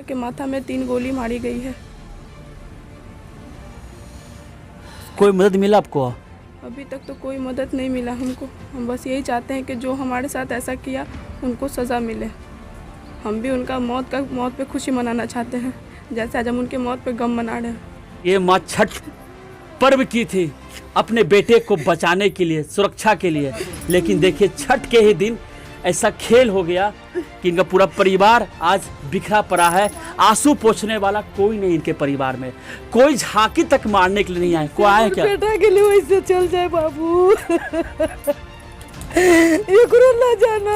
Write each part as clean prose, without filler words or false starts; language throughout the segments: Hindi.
कि माथा में 3 गोली मारी गई है। कोई मदद मिला आपको? अभी तक तो कोई मदद नहीं मिला हमको। हम बस यही चाहते हैं कि जो हमारे साथ ऐसा किया उनको सज़ा मिले। हम भी उनका मौत पे खुशी मनाना चाहते हैं, जैसे आज हम उनके मौत पे गम मना रहे हैं। ये माँ छठ पर्व की थी अपने बेटे को बचाने के लिए, सुरक्षा के लिए, लेकिन देखिए छठ के ही दिन ऐसा खेल हो गया कि इनका पूरा परिवार आज बिखरा पड़ा है। आंसू पोंछने वाला कोई नहीं इनके परिवार में, कोई झांकी तक मारने के लिए नहीं आए। कोई आए क्या? बेटा के लिए वैसे चल जाए बाबू, ये करो ना जाना।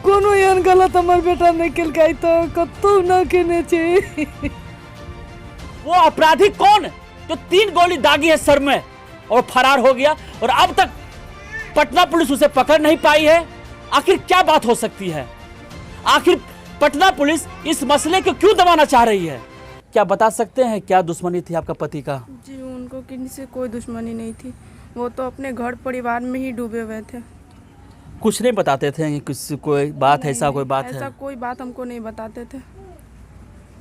कोनो यान गलत हमार बेटा ने किलकाई तो कत्तो ना केने चाहिए। वो अपराधी कौन जो 3 गोली दागी है सर में और फरार हो गया और अब तक पटना पुलिस उसे पकड़ नहीं पाई है? आखिर क्या बात हो सकती है? आखिर पटना पुलिस इस मसले को क्यों दबाना चाह रही है? क्या बता सकते हैं क्या दुश्मनी थी आपका पति का? जी उनको किसी से कोई दुश्मनी नहीं थी, वो तो अपने घर परिवार में ही डूबे हुए थे। कुछ नहीं बताते थे कि किसी कोई बात नहीं, ऐसा कोई बात ऐसा है? कोई बात हमको नहीं बताते थे।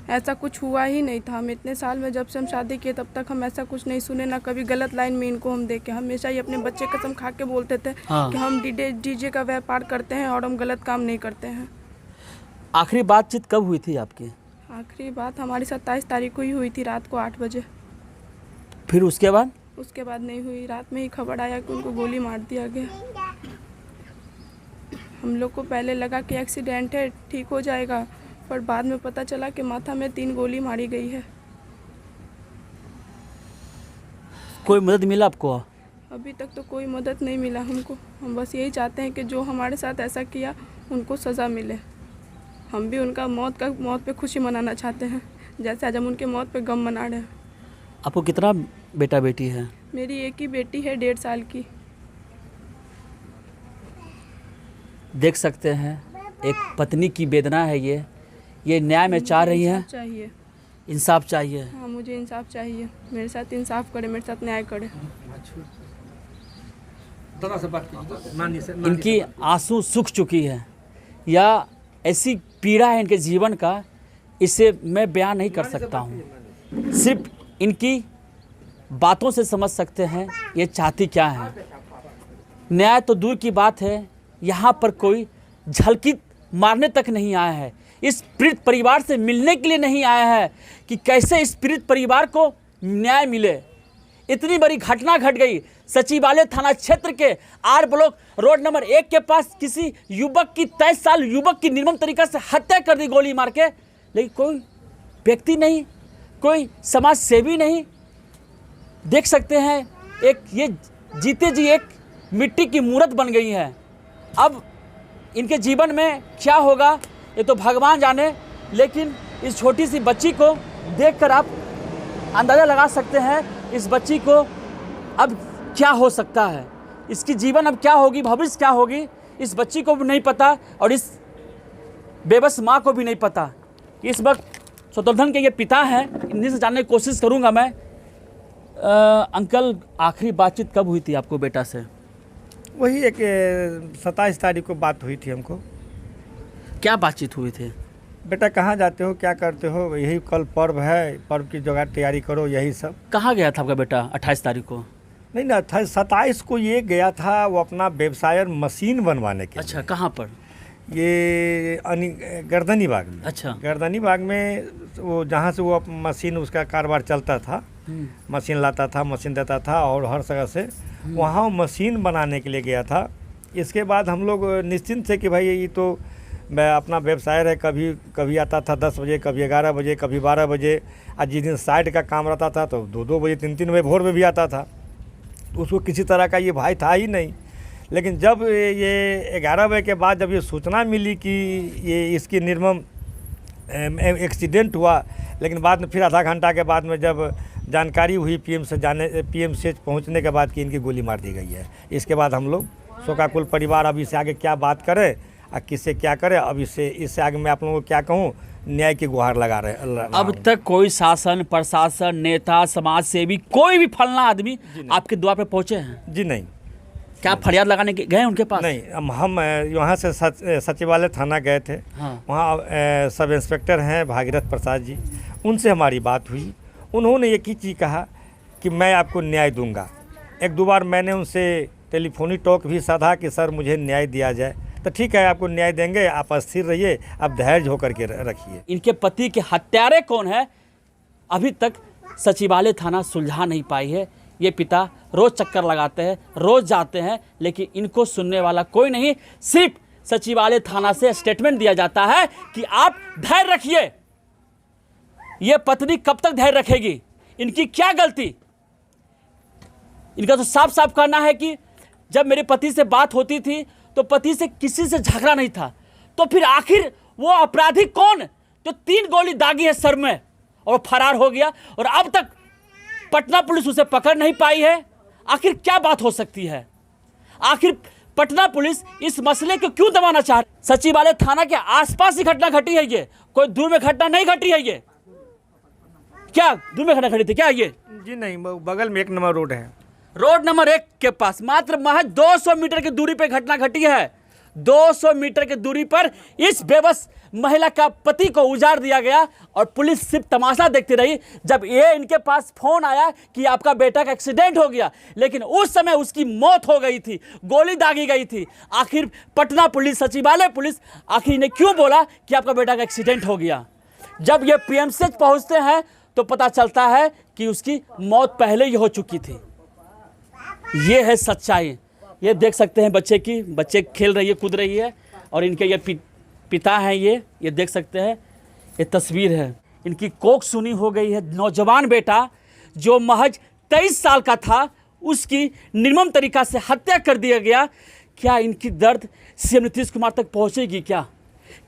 ऐसा कुछ हुआ ही नहीं था। हम इतने साल में जब से हम शादी किए तब तक हम ऐसा कुछ नहीं सुने, ना कभी गलत लाइन में इनको हम देखे। हमेशा ही अपने बच्चे कसम खा के बोलते थे हाँ। कि हम डीजे का व्यापार करते हैं और हम गलत काम नहीं करते हैं। आखिरी बातचीत कब हुई थी आपकी? आखिरी बात हमारी 27 तारीख को ही हुई थी, रात को 8 बजे। फिर उसके बाद? उसके बाद नहीं हुई। रात में ही खबर आया कि उनको गोली मार दिया गया। हम लोग को पहले लगा कि एक्सीडेंट है, ठीक हो जाएगा, पर बाद में पता चला कि माथा में 3 गोली मारी गई है। कोई मदद मिला आपको? अभी तक तो कोई मदद नहीं मिला हमको। हम बस यही चाहते हैं कि जो हमारे साथ ऐसा किया उनको सज़ा मिले। हम भी उनका मौत पे खुशी मनाना चाहते हैं, जैसे आज हम उनके मौत पे गम मना रहे हैं। आपको कितना बेटा बेटी है? मेरी एक ही बेटी है, 1.5 साल की। देख सकते हैं एक पत्नी की वेदना है ये न्याय में चाह रही है। चाहिए इंसाफ चाहिए। हाँ, मुझे इंसाफ चाहिए। मेरे साथ इंसाफ करे, मेरे साथ न्याय करे। इनकी आंसू सूख चुकी है, या ऐसी पीड़ा है इनके जीवन का, इसे मैं बयान नहीं कर सकता हूँ। सिर्फ इनकी बातों से समझ सकते हैं ये चाहती क्या है। न्याय तो दूर की बात है, यहाँ पर कोई झलकी मारने तक नहीं आया है। इस पीड़ित परिवार से मिलने के लिए नहीं आया है कि कैसे इस पीड़ित परिवार को न्याय मिले। इतनी बड़ी घटना घट गई सचिवालय थाना क्षेत्र के आर ब्लॉक रोड नंबर 1 के पास। किसी युवक की 23 साल युवक की निर्मम तरीका से हत्या कर दी गोली मार के, लेकिन कोई व्यक्ति नहीं, कोई समाज सेवी नहीं। देख सकते हैं एक ये जीते जी एक मिट्टी की मूर्त बन गई है। अब इनके जीवन में क्या होगा ये तो भगवान जाने, लेकिन इस छोटी सी बच्ची को देखकर आप अंदाज़ा लगा सकते हैं इस बच्ची को अब क्या हो सकता है, इसकी जीवन अब क्या होगी, भविष्य क्या होगी, इस बच्ची को भी नहीं पता और इस बेबस माँ को भी नहीं पता। इस वक्त शत्रुघ्न के ये पिता हैं, इन्हीं से जानने की कोशिश करूँगा मैं। अंकल, आखिरी बातचीत कब हुई थी आपको बेटा से? वही एक 27 तारीख को बात हुई थी हमको। क्या बातचीत हुई थी? बेटा कहाँ जाते हो, क्या करते हो, यही कल पर्व है, पर्व की जगह तैयारी करो, यही सब। कहाँ गया था आपका बेटा 28 तारीख को? नहीं ना, 27 को ये गया था वो अपना व्यवसाय मशीन बनवाने के। अच्छा, कहाँ पर? ये गर्दनी बाग में। अच्छा। गर्दनी बाग में वो जहाँ से वो मशीन उसका कारोबार चलता था, मशीन लाता था, मशीन देता था और हर जगह से वहाँ मशीन बनाने के लिए गया था। इसके बाद हम लोग निश्चिंत थे कि भाई ये तो मैं अपना व्यवसाय है, कभी कभी आता था 10 बजे, कभी 11 बजे, कभी 12 बजे। आज जिस दिन साइड का काम रहता था तो 2-2 बजे, 3-3 बजे भोर में भी आता था। तो उसको किसी तरह का ये भय था ही नहीं। लेकिन जब ये 11 बजे के बाद जब ये सूचना मिली कि ये इसकी निर्मम एक्सीडेंट हुआ, लेकिन बाद में फिर आधा घंटा के बाद में जब जानकारी हुई पीएम से पहुंचने के बाद कि इनकी गोली मार दी गई है, इसके बाद हम लोग शोकाकुल परिवार अब इससे आगे क्या बात करें और किससे क्या करें। अब इससे आगे मैं आप लोगों को क्या कहूँ, न्याय की गुहार लगा रहे। अब तक कोई शासन, प्रशासन, नेता, समाज सेवी, कोई भी फलना आदमी आपके द्वार पे पहुँचे हैं? जी नहीं। क्या आप फरियाद लगाने गए उनके पास? नहीं, हम यहाँ से सचिवालय थाना गए थे। हाँ। वहाँ सब इंस्पेक्टर हैं भागीरथ प्रसाद जी, उनसे हमारी बात हुई। उन्होंने एक ही चीज़ कहा कि मैं आपको न्याय दूंगा। एक दो बार मैंने उनसे टेलीफोनिक टॉक भी साधा कि सर मुझे न्याय दिया जाए, तो ठीक है आपको न्याय देंगे, आप स्थिर रहिए, आप धैर्य होकर के रखिए। इनके पति के हत्यारे कौन है अभी तक सचिवालय थाना सुलझा नहीं पाई है। ये पिता रोज चक्कर लगाते हैं, रोज जाते हैं, लेकिन इनको सुनने वाला कोई नहीं। सिर्फ सचिवालय थाना से स्टेटमेंट दिया जाता है कि आप धैर्य रखिए। ये पत्नी कब तक धैर्य रखेगी? इनकी क्या गलती? इनका तो साफ साफ कहना है कि जब मेरे पति से बात होती थी तो पति से किसी से झगड़ा नहीं था, तो फिर आखिर वो अपराधी कौन जो 3 गोली दागी है सर में और फरार हो गया, और अब तक पटना पुलिस उसे पकड़ नहीं पाई है? आखिर क्या बात हो सकती है? आखिर पटना पुलिस इस मसले को क्यों दबाना चाह रही? सचिवालय थाना के आसपास ही घटना घटी है, ये कोई दूर में घटना नहीं घटी है। ये क्या दूर में घटना घटी थी क्या? ये जी नहीं, बगल में 1 नंबर रोड है, रोड नंबर 1 के पास मात्र महज 200 मीटर की दूरी पर घटना घटी है। 200 मीटर की दूरी पर इस बेबस महिला का पति को उजाड़ दिया गया और पुलिस सिर्फ तमाशा देखती रही। जब ये इनके पास फोन आया कि आपका बेटा का एक्सीडेंट हो गया, लेकिन उस समय उसकी मौत हो गई थी, गोली दागी गई थी। आखिर पटना पुलिस, सचिवालय पुलिस आखिर इन्हें क्यों बोला कि आपका बेटा का एक्सीडेंट हो गया? जब ये पीएमसीएच पहुंचते हैं तो पता चलता है कि उसकी मौत पहले ही हो चुकी थी। ये है सच्चाई। ये देख सकते हैं बच्चे खेल रही है, कूद रही है, और इनके ये पिता हैं। ये देख सकते हैं, ये तस्वीर है। इनकी कोख सुनी हो गई है। नौजवान बेटा जो महज 23 साल का था, उसकी निर्मम तरीका से हत्या कर दिया गया। क्या इनकी दर्द सीएम नीतीश कुमार तक पहुंचेगी क्या?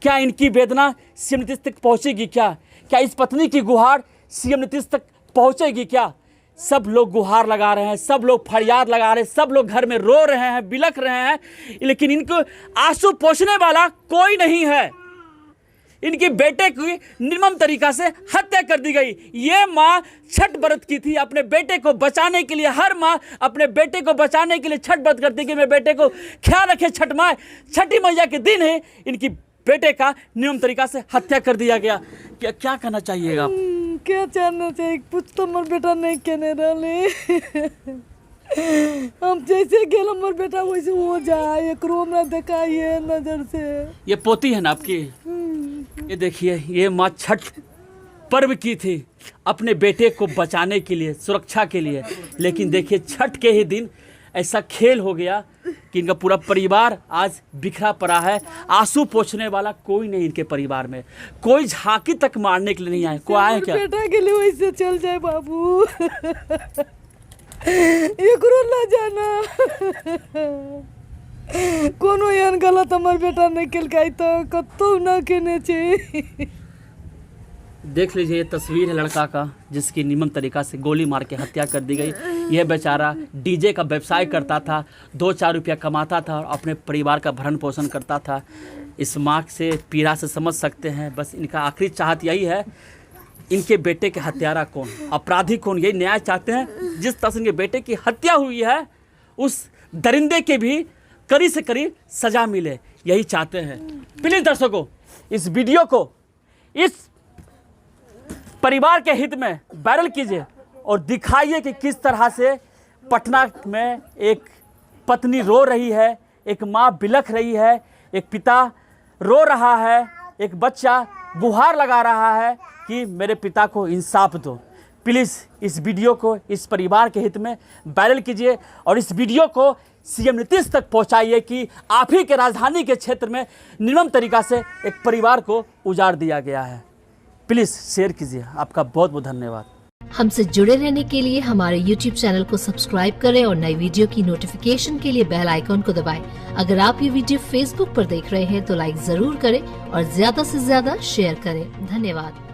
क्या इनकी वेदना सीएम नीतीश तक पहुंचेगी क्या? क्या इस पत्नी की गुहार सीएम नीतीश तक पहुंचेगी क्या? सब लोग गुहार लगा रहे हैं, सब लोग फरियाद लगा रहे हैं, सब लोग घर में रो रहे हैं, बिलख रहे हैं, लेकिन इनको आंसू पोंछने वाला कोई नहीं है। इनके बेटे की निर्मम तरीका से हत्या कर दी गई। ये माँ छठ व्रत की थी अपने बेटे को बचाने के लिए। हर माँ अपने बेटे को बचाने के लिए छठ व्रत करती कि मेरे बेटे को ख्याल रखे। छठी मैया के दिन है इनकी बेटे का निर्मम तरीका से हत्या कर दिया गया। क्या कहना चाहिएगा आप? क्या चाहना चाहिए? कुछ तो हमार बेटा नहीं कहने रहे। हम जैसे गेल हमार बेटा वैसे हो जाए, एक रोमना दिखाइए नजर से। ये पोती है ना आपकी? ये देखिए, ये माँ छठ पर्व की थी अपने बेटे को बचाने के लिए, सुरक्षा के लिए, लेकिन देखिए छठ के ही दिन ऐसा खेल हो गया कि इनका पूरा परिवार आज बिखरा पड़ा है। आंसू पोंछने वाला कोई नहीं इनके परिवार में, कोई झांकी तक मारने के लिए नहीं आए। कोई आए क्या? बेटा के लिए वैसे चल जाए बाबू, एकरो ना जाना। कोनो यान गलत हमार बेटा नहीं केलकाई तो कतो ना केने छे। देख लीजिए, ये तस्वीर है लड़का का जिसकी निर्मम तरीका से गोली मार के हत्या कर दी गई। यह बेचारा डीजे का व्यवसाय करता था, 2-4 रुपया कमाता था और अपने परिवार का भरण पोषण करता था। इस माँ से पीड़ा से समझ सकते हैं। बस इनका आखिरी चाहत यही है, इनके बेटे के हत्यारा कौन, अपराधी कौन, यही न्याय चाहते हैं। जिस तरह से इनके बेटे की हत्या हुई है, उस दरिंदे के भी कड़ी से कड़ी सजा मिले, यही चाहते हैं। प्लीज़ दर्शकों, इस वीडियो को इस परिवार के हित में वायरल कीजिए और दिखाइए कि किस तरह से पटना में एक पत्नी रो रही है, एक माँ बिलख रही है, एक पिता रो रहा है, एक बच्चा गुहार लगा रहा है कि मेरे पिता को इंसाफ दो। प्लीज़ इस वीडियो को इस परिवार के हित में वायरल कीजिए और इस वीडियो को सीएम नीतीश तक पहुंचाइए कि आप ही के राजधानी के क्षेत्र में निर्मम तरीका से एक परिवार को उजाड़ दिया गया है। प्लीज़ शेयर कीजिए। आपका बहुत बहुत धन्यवाद। हमसे जुड़े रहने के लिए हमारे YouTube चैनल को सब्सक्राइब करें और नई वीडियो की नोटिफिकेशन के लिए बेल आइकॉन को दबाएं। अगर आप ये वीडियो Facebook पर देख रहे हैं तो लाइक जरूर करें और ज्यादा से ज्यादा शेयर करें। धन्यवाद।